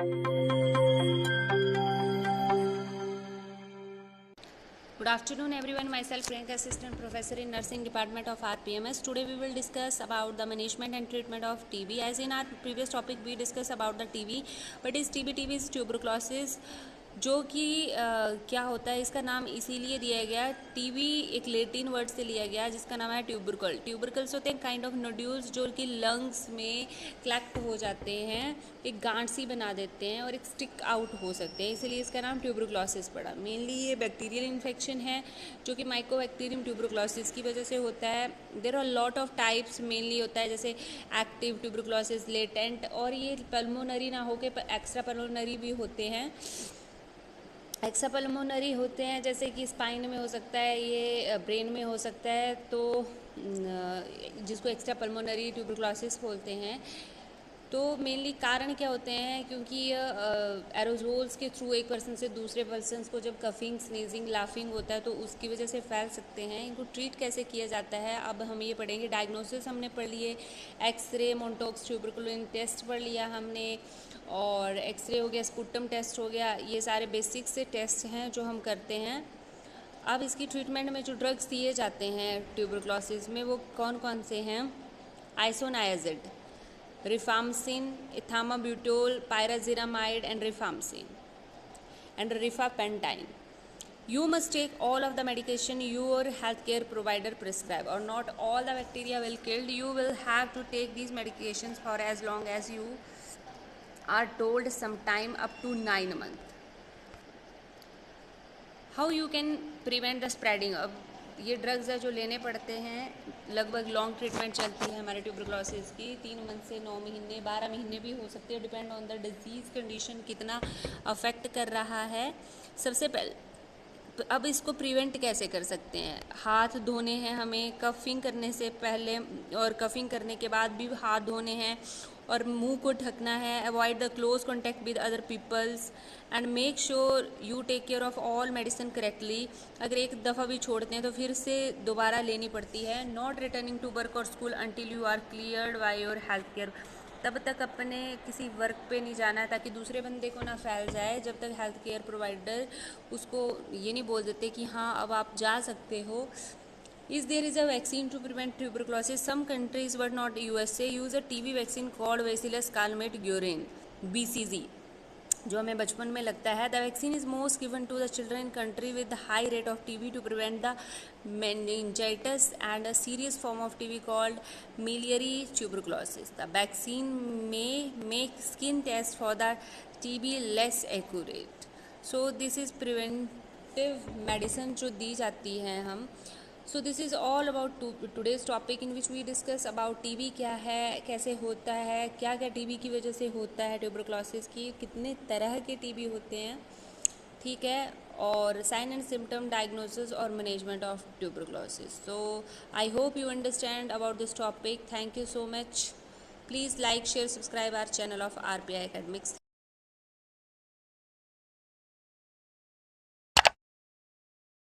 Good afternoon everyone, myself Priyanka, Assistant Professor in Nursing Department of RPMS. Today we will discuss about the management and treatment of TB. As in our previous topic we discussed about the TB. What is TB? TB is tuberculosis, जो कि क्या होता है, इसका नाम इसीलिए दिया गया। टीबी एक लेटिन वर्ड से लिया गया जिसका नाम है ट्यूबरकल। ट्यूबरकल्स होते हैं काइंड ऑफ नोड्यूल्स जो कि लंग्स में कलेक्ट हो जाते हैं, एक गांठ सी बना देते हैं और एक स्टिक आउट हो सकते हैं, इसीलिए इसका नाम ट्यूबरकुलोसिस पड़ा। मेनली ये बैक्टीरियल इन्फेक्शन है जो कि माइकोबैक्टीरियम ट्यूबरकुलोसिस की वजह से होता है। There are lot of types, mainly होता है जैसे एक्टिव ट्यूबरकुलोसिस, लेटेंट, और ये पल्मोनरी ना हो के एक्स्ट्रा पल्मोनरी भी होते हैं। एक्स्ट्रा पल्मोनरी होते हैं जैसे कि स्पाइन में हो सकता है, ये ब्रेन में हो सकता है, तो जिसको एक्स्ट्रा पल्मोनरी ट्यूबरकुलोसिस बोलते हैं। तो मेनली कारण क्या होते हैं, क्योंकि एरोजोल्स के थ्रू एक पर्सन से दूसरे पर्सन को जब कफिंग, स्नीजिंग, लाफिंग होता है तो उसकी वजह से फैल सकते हैं। इनको ट्रीट कैसे किया जाता है अब हम ये पढ़ेंगे। डायग्नोसिस हमने पढ़ लिए, एक्सरे, मोन्टोक्स ट्यूबरकुलोसिस टेस्ट पढ़ लिया हमने, और एक्सरे हो गया, स्पुटम टेस्ट हो गया, ये सारे बेसिक से टेस्ट हैं जो हम करते हैं। अब इसकी ट्रीटमेंट में जो ड्रग्स दिए जाते हैं ट्यूबरकुलोसिस में वो कौन कौन से हैं? आइसोनायाजिड, rifampicin, ethambutol, pyrazinamide and rifampicin and rifapentine. You must take all of the medication your healthcare provider prescribe, or not all the bacteria will kill. You will have to take these medications for as long as you are told, sometime up to 9 months. How you can prevent the spreading? अब ये drugs है जो लेने पड़ते हैं, लगभग long treatment चलती है हमारे ट्यूबरकुलोसिस की, 3 मंथ से 9 महीने, 12 महीने भी हो सकती है, depend on the disease condition कितना अफेक्ट कर रहा है। सबसे पहले अब इसको प्रिवेंट कैसे कर सकते हैं? हाथ धोने हैं हमें कफिंग करने से पहले, और कफिंग करने के बाद भी हाथ धोने हैं, और मुंह को ढकना है। Avoid the close contact with other peoples and make sure you take care of all medicine correctly. अगर एक दफ़ा भी छोड़ते हैं तो फिर से दोबारा लेनी पड़ती है। नॉट रिटर्निंग टू वर्क और school until you are cleared by your health care. तब तक अपने किसी वर्क पे नहीं जाना है ताकि दूसरे बंदे को ना फैल जाए, जब तक हेल्थ केयर प्रोवाइडर उसको ये नहीं बोल देते कि हाँ अब आप जा सकते हो। Is there is a vaccine to prevent tuberculosis? Some countries but not USA use a TB vaccine called Bacillus calmette-guerin (BCG), जो हमें बचपन में लगता है। The vaccine is most given to the children in country with high rate of TB to prevent the meningitis and a serious form of TB called miliary tuberculosis. The vaccine may make skin tests for the TB less accurate. So this is preventive medicine जो दी जाती है हम। So this is all about today's topic in which we discuss about TB क्या है, कैसे होता है, क्या क्या TB की वजह से होता है, ट्यूबरकुलोसिस की कितने तरह के TB होते हैं, ठीक है, और साइन एंड सिम्टम, डायग्नोसिस और management of tuberculosis. So I hope you understand about this topic. Thank you so much. Please like, share, subscribe our channel of RPI Academics.